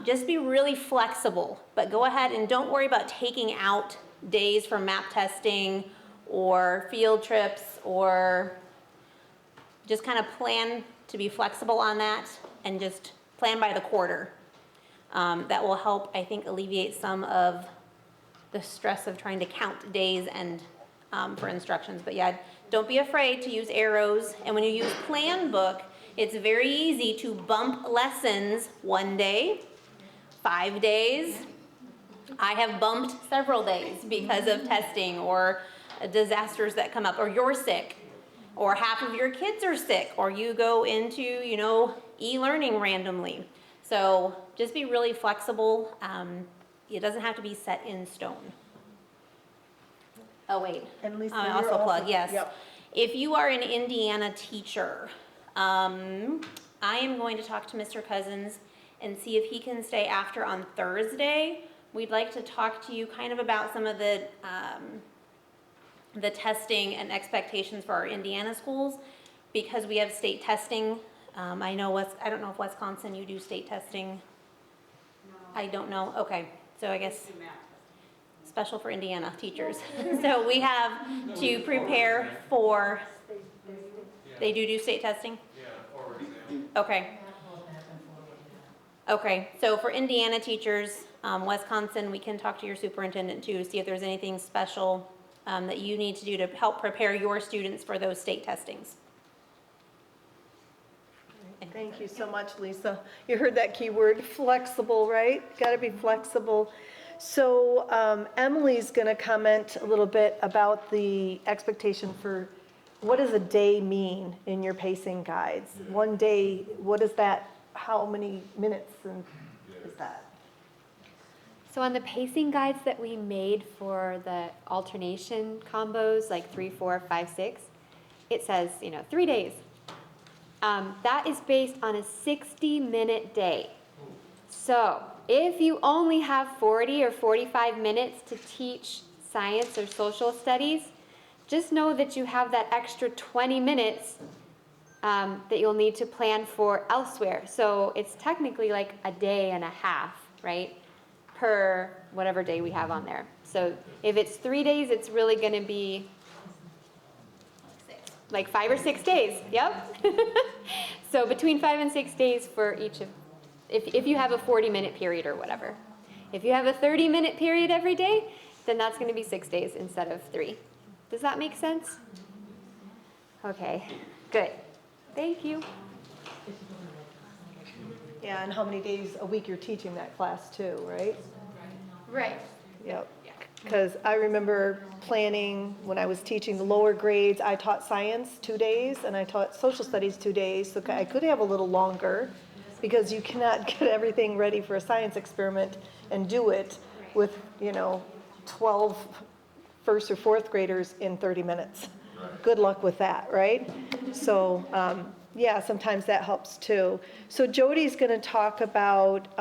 Just be really flexible, but go ahead and don't worry about taking out days for map testing or field trips, or just kind of plan to be flexible on that and just plan by the quarter.
that will help, I think, alleviate some of the stress of trying to count days and for instructions. But yeah, don't be afraid to use arrows. And when you use Plan Book, it's very easy to bump lessons 1 day, 5 days. I have bumped several days because of testing or disasters that come up, or you're sick, or half of your kids are sick, or you go into, e-learning randomly. So just be really flexible. It doesn't have to be set in stone. Oh, wait.
And Lisa,
I
you're
also plug, yes.
Yep.
If you are an Indiana teacher, I am going to talk to Mr. Cousins and see if he can stay after on Thursday. We'd like to talk to you kind of about some of the testing and expectations for our Indiana schools, because we have state testing. I don't know if Wisconsin, you do state testing. I don't know. Okay, so I guess special for Indiana teachers. So we have to prepare for. They do state testing?
Yeah, or exam.
Okay. Okay, so for Indiana teachers, Wisconsin, we can talk to your superintendent too, to see if there's anything special that you need to do to help prepare your students for those state testings.
Thank you so much, Lisa. You heard that key word, flexible, right? Got to be flexible. So Emily's going to comment a little bit about the expectation for what does a day mean in your pacing guides? 1 day, what is that? How many minutes is that?
So on the pacing guides that we made for the alternation combos, like 3, 4, 5, 6, it says, 3 days. That is based on a 60-minute day. So if you only have 40 or 45 minutes to teach science or social studies, just know that you have that extra 20 minutes that you'll need to plan for elsewhere. So it's technically like a day and a half, right, per whatever day we have on there. So if it's 3 days, it's really going to be like 5 or 6 days. Yep. So between 5 and 6 days for each of, if you have a 40-minute period or whatever. If you have a 30-minute period every day, then that's going to be 6 days instead of 3. Does that make sense? Okay, good. Thank you.
Yeah, and how many days a week you're teaching that class too, right?
Right.
Yep. Because I remember planning when I was teaching the lower grades, I taught science 2 days and I taught social studies 2 days. So I could have a little longer because you cannot get everything ready for a science experiment and do it with, 12 first or fourth graders in 30 minutes. Good luck with that, right? So, yeah, sometimes that helps too. So Jody's going to talk about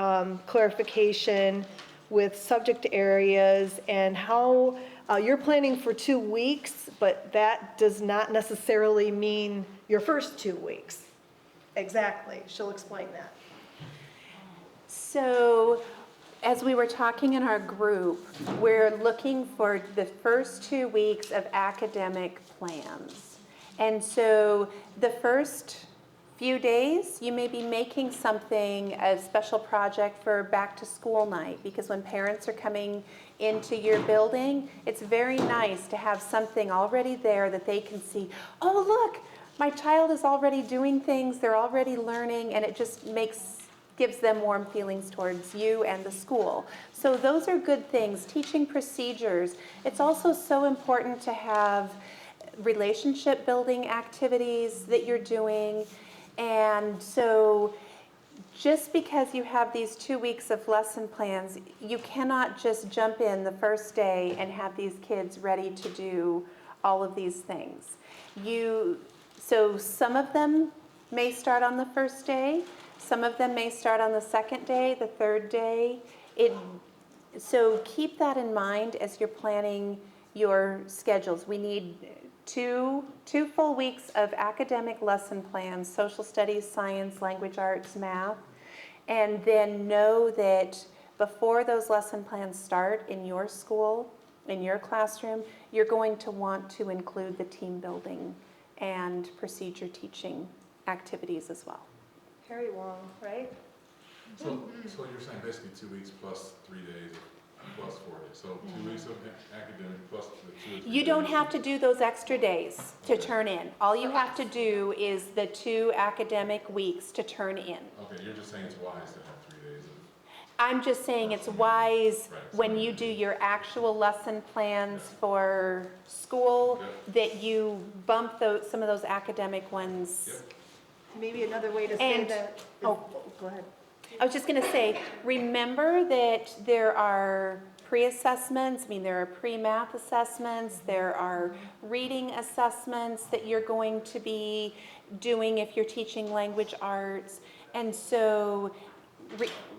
clarification with subject areas and how you're planning for 2 weeks, but that does not necessarily mean your first 2 weeks. Exactly. She'll explain that.
So, as we were talking in our group, we're looking for the first 2 weeks of academic plans. And so the first few days, you may be making something, a special project for back to school night, because when parents are coming into your building, it's very nice to have something already there that they can see, oh, look, my child is already doing things, they're already learning, and it just gives them warm feelings towards you and the school. So those are good things. Teaching procedures. It's also so important to have relationship building activities that you're doing. And so just because you have these 2 weeks of lesson plans, you cannot just jump in the first day and have these kids ready to do all of these things. So some of them may start on the first day. Some of them may start on the second day, the third day. So keep that in mind as you're planning your schedules. We need two full weeks of academic lesson plans, social studies, science, language arts, math. And then know that before those lesson plans start in your school, in your classroom, you're going to want to include the team building and procedure teaching activities as well.
Harry Wong, right?
So you're saying basically 2 weeks plus 3 days plus 4 days, so 2 weeks of academic plus the 2 or 3
You don't
days.
have to do those extra days to turn in. All you have to do is the 2 academic weeks to turn in.
Okay, you're just saying it's wise to have 3 days of,
I'm just saying it's wise
Right.
when you do your actual lesson plans for school,
Yep.
that you bump some of those academic ones.
Yep.
Maybe another way to say
And-
that is,
oh.
go ahead.
I was just gonna say, remember that there are pre-assessments, I mean, there are pre-math assessments, there are reading assessments that you're going to be doing if you're teaching language arts. And so,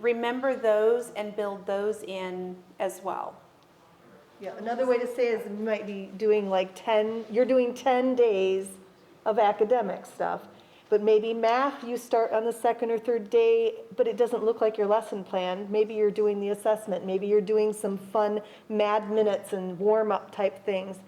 remember those and build those in as well.
Yeah, another way to say is you might be doing like 10, you're doing 10 days of academic stuff. But maybe math, you start on the second or third day, but it doesn't look like your lesson plan. Maybe you're doing the assessment. Maybe you're doing some fun mad minutes and warm-up type things.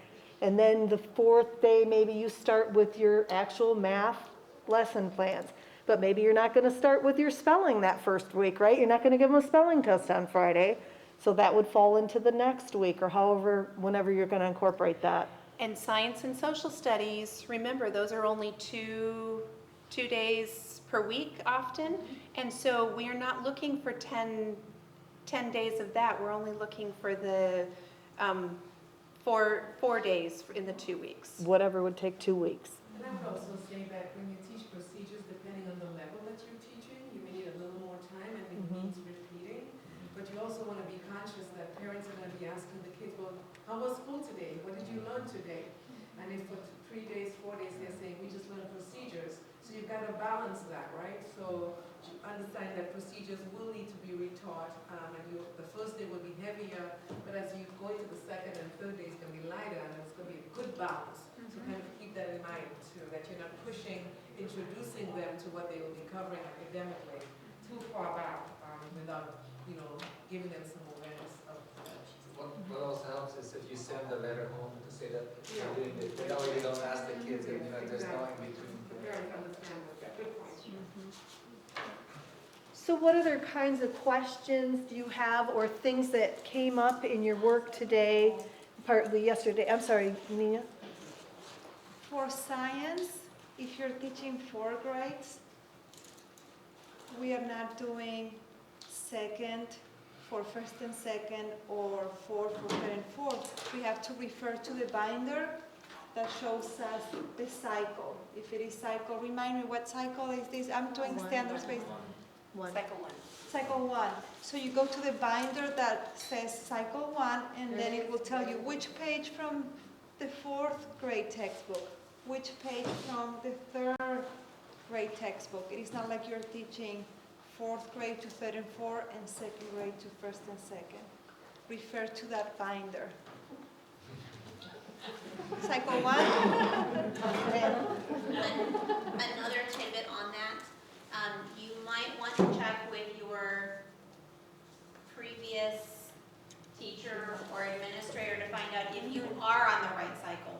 And then the fourth day, maybe you start with your actual math lesson plans. But maybe you're not going to start with your spelling that first week, right? You're not going to give them a spelling test on Friday. So that would fall into the next week or however, whenever you're going to incorporate that.
And science and social studies, remember, those are only two days per week often. And so we are not looking for 10 days of that. We're only looking for the 4 days in the 2 weeks.
Whatever would take 2 weeks.
And I would also say that when you teach procedures, depending on the level that you're teaching, you may need a little more time and it needs repeating. But you also want to be conscious that parents are going to be asking the kids, well, how was school today? What did you learn today? And if for 3 days, 4 days, they're saying, we just learned procedures. So you've got to balance that, right? So you understand that procedures will need to be retaught, and the first day will be heavier, but as you go into the second and third day, it's going to be lighter, and it's going to be a good balance. So kind of keep that in mind too, that you're not introducing them to what they will be covering academically too far back without, giving them some awareness of
What also helps is if you send a letter home to say that you're doing it, you don't ask the kids, and there's no in between.
parents understand that. Good point.
So what other kinds of questions do you have or things that came up in your work today, partly yesterday? I'm sorry, Nina?
For science, if you're teaching 4 grades, we are not doing second for first and second or 4 for third and fourth. We have to refer to the binder that shows us the cycle. If it is cycle, remind me what cycle is this? I'm doing standards-based.
Cycle 1.
Cycle 1. So you go to the binder that says cycle 1, and then it will tell you which page from the 4th grade textbook, which page from the 3rd grade textbook. It is not like you're teaching 4th grade to 3rd and 4th and 2nd grade to 1st and 2nd. Refer to that binder. Cycle 1.
Another tidbit on that, you might want to check with your previous teacher or administrator to find out if you are on the right cycle.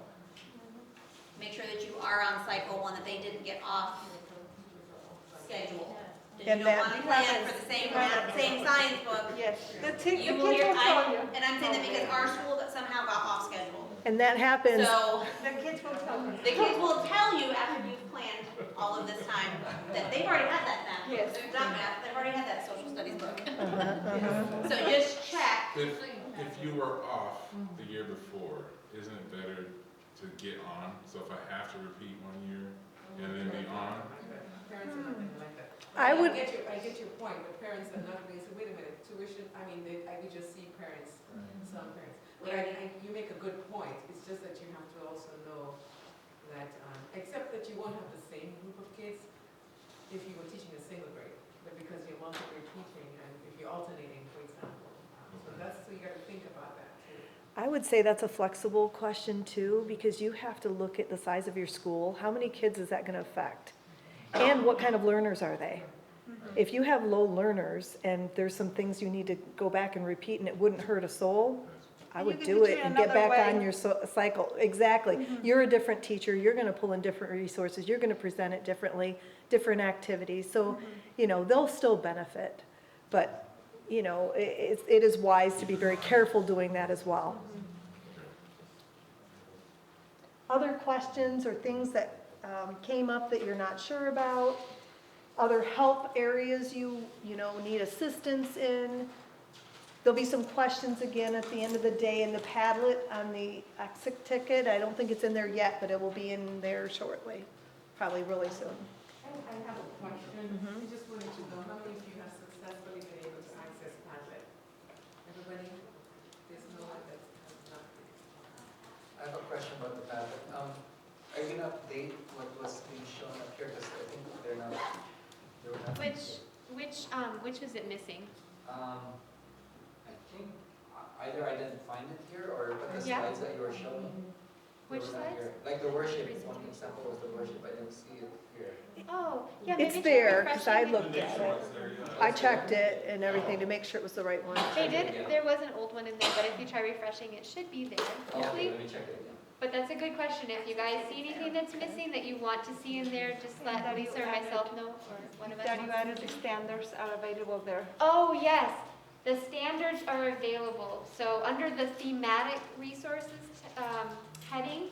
Make sure that you are on cycle 1, that they didn't get off schedule. If
And
you don't
that
want to plan for the same science book,
Yes.
you will hear, and I'm saying that because our school somehow got off schedule.
And that happens.
So,
The kids will tell you.
the kids will tell you after you've planned all of this time that they've already had that math book.
Yes.
Not math, they've already had that social studies book. So just check.
if you were off the year before, isn't it better to get on? So if I have to repeat 1 year and then be on,
Parents are not going to like that.
I would-
I get your point, but parents are not going to say, wait a minute, tuition, I could just see parents, some parents. But you make a good point, it's just that you have to also know that, except that you won't have the same group of kids if you were teaching a single grade, but because you're multi-grade teaching and if you're alternating, for example. So you gotta think about that too.
I would say that's a flexible question too, because you have to look at the size of your school. How many kids is that going to affect? And what kind of learners are they? If you have low learners and there's some things you need to go back and repeat and it wouldn't hurt a soul, I would do it and get back on your cycle. Exactly. You're a different teacher. You're going to pull in different resources. You're going to present it differently, different activities. So, they'll still benefit. But, you know, it is wise to be very careful doing that as well. Other questions or things that came up that you're not sure about? Other help areas you need assistance in? There'll be some questions again at the end of the day in the Padlet on the exit ticket. I don't think it's in there yet, but it will be in there shortly, probably really soon.
I have a question. I just wanted to know how many of you have successfully been able to access Padlet? Everybody? There's no one that has not been.
I have a question about the Padlet. Are you gonna update what was being shown up here? Because I think they were not.
Which is it missing?
I think either I didn't find it here, or but the
Yeah.
slides that you were showing. they
Which
were not
slides?
here. Like the worship, one example was the worship, I didn't see it here.
Oh, yeah, maybe
It's
try
there, because I
refreshing it.
looked at it. I checked it and everything to make sure it was the right one.
They did, there was an old one in there, but if you try refreshing, it should be there,
Okay,
hopefully.
let me check it again.
But that's a good question. If you guys see anything that's missing that you want to see in there, just let Lisa or myself know, or one of us.
That you
wants to
added the standards are available there.
Oh, yes, the standards are available. So under the thematic resources heading,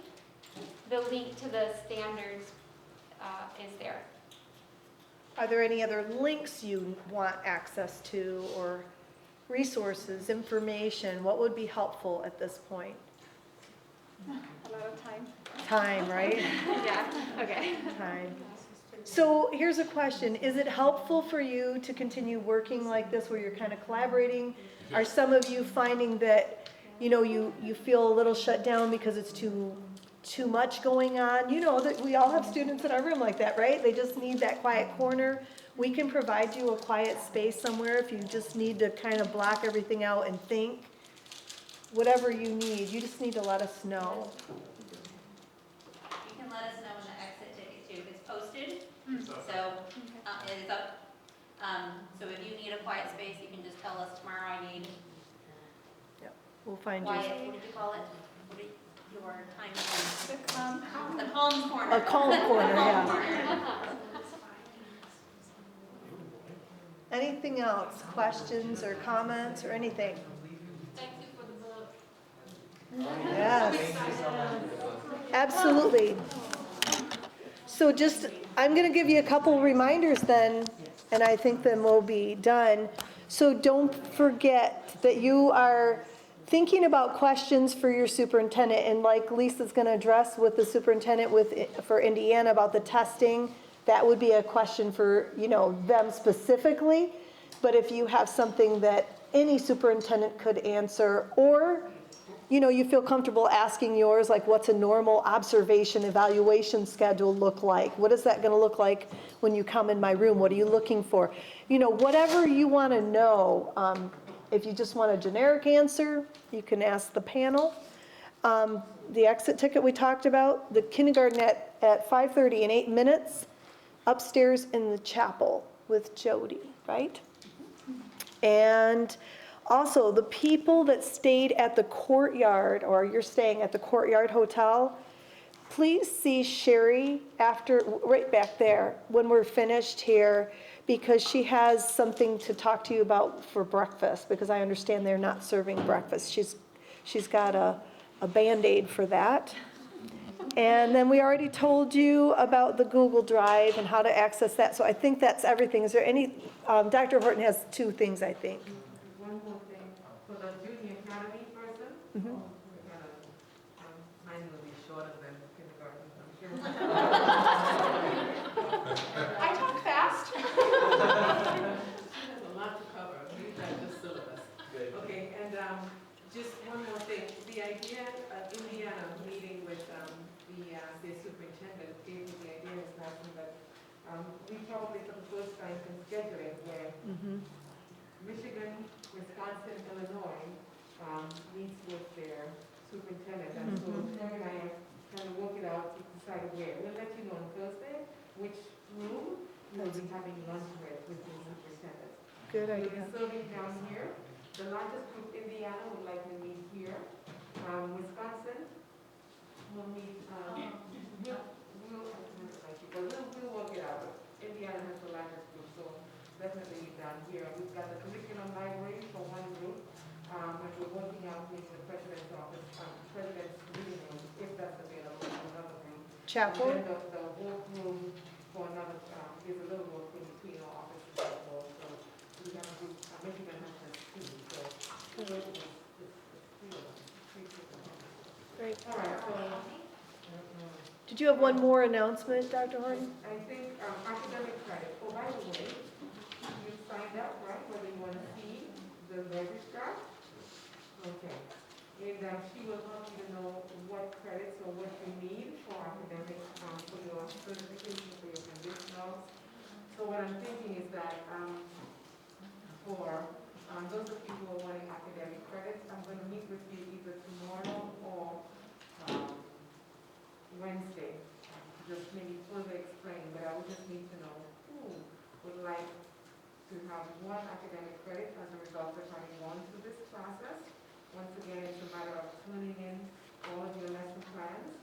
the link to the standards is there.
Are there any other links you want access to, or resources, information? What would be helpful at this point?
A lot of time.
Time, right?
Yeah, okay.
Time. So here's a question. Is it helpful for you to continue working like this where you're kind of collaborating? Are some of you finding that, you feel a little shut down because it's too much going on? You know that we all have students in our room like that, right? They just need that quiet corner. We can provide you a quiet space somewhere if you just need to kind of block everything out and think. Whatever you need, you just need to let us know.
You can let us know in the exit ticket too. It's posted, so it is up. So if you need a quiet space, you can just tell us tomorrow I need
We'll find you.
quiet, what did you call it? What did your time is?
The calm.
The calm corner.
A calm corner, yeah.
Corner.
Anything else? Questions or comments or anything?
Thank you for the book.
Yes,
Thank you so much.
absolutely. So I'm going to give you a couple reminders then, and I think then we'll be done. So don't forget that you are thinking about questions for your superintendent, and like Lisa's going to address with the superintendent for Indiana about the testing, that would be a question for, them specifically. But if you have something that any superintendent could answer, or, you feel comfortable asking yours, like what's a normal observation evaluation schedule look like? What is that going to look like when you come in my room? What are you looking for? Whatever you want to know. If you just want a generic answer, you can ask the panel. The exit ticket we talked about, the kindergarten at 5:30 in 8 minutes, upstairs in the chapel with Jody, right? And also the people that stayed at the Courtyard, or you're staying at the Courtyard Hotel, please see Sherry right back there when we're finished here, because she has something to talk to you about for breakfast, because I understand they're not serving breakfast. She's got a Band-Aid for that. And then we already told you about the Google Drive and how to access that. So I think that's everything. Is there any, Dr. Horton has 2 things, I think.
One more thing, for the junior academy person,
Mhm.
mine will be shorter than kindergarten, I'm sure.
I talk fast.
She has a lot to cover, these are just syllabus. Okay, and just one more thing, the idea of Indiana meeting with the superintendent gave me the idea this last week that we probably for the first time can schedule it where Michigan, Wisconsin, Illinois meets with their superintendent, and so Claire and I kind of work it out to decide where. We'll let you know on Thursday which room we'll be having lunch with the superintendent.
Good
We'll
idea.
be serving down here. The largest group, Indiana, would likely meet here. Wisconsin will meet, we'll work it out. Indiana has the largest group, so definitely down here. We've got the
chapel?
And then the workroom for another, there's a little workroom between our office and the hall, so we have a group, maybe even have to see, so. It's three of us, three people.
Great.
All right, so.
Did you have one more announcement, Dr. Horton?
I think academic credit, oh, by the way, you signed up, right, whether you want to see the registrar? Okay, and she will help you to know what credits or what you need for academic, for your certification, for your conditionals. So what I'm thinking is that, for those of you who are wanting academic credits, I'm going to meet with you either tomorrow or Wednesday, just maybe further explain, but I would just need to know who would like to have one academic credit as a result of having gone through this process. Once again, it's a matter of turning in all of your lesson plans,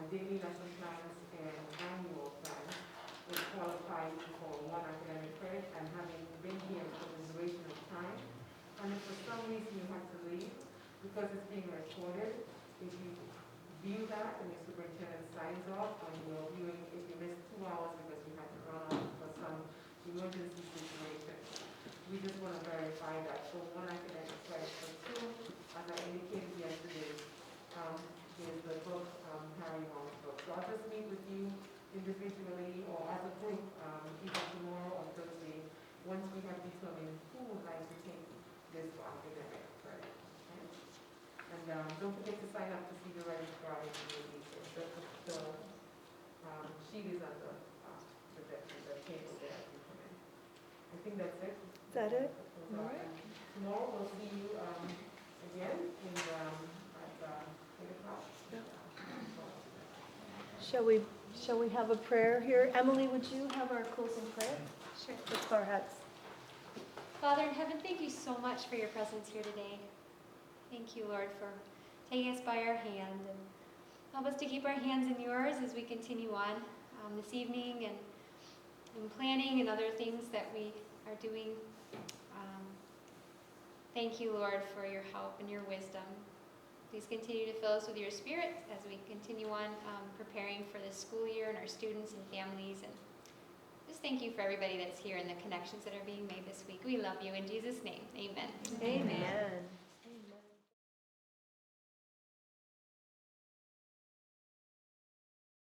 daily lesson plans, and annual plans, which qualify you for one academic credit, and having been here for the duration of time. And if for some reason you have to leave, because it's being recorded, if you view that and your superintendent signs off on your viewing, if you miss 2 hours because you had to run off for some emergency situation, we just want to verify that. So one academic credit for 2, as I indicated yesterday, is the book, Harry Wong's book. So I'll just meet with you individually or as a group, either tomorrow or Thursday, once we have determined who would like to take this academic credit. Okay? And don't forget to sign up to see the registrar if you need to. The sheet is on the table there as you come in. I think that's it.
Is that it?
All right. Tomorrow we'll see you again at 8 o'clock.
Shall we have a prayer here? Emily, would you have our closing prayer?
Sure.
Let's bow our heads.
Father in heaven, thank you so much for your presence here today. Thank you, Lord, for taking us by our hand and help us to keep our hands in yours as we continue on this evening and planning and other things that we are doing. Thank you, Lord, for your help and your wisdom. Please continue to fill us with your spirit as we continue on preparing for this school year and our students and families. And just thank you for everybody that's here and the connections that are being made this week. We love you in Jesus' name. Amen.
Amen.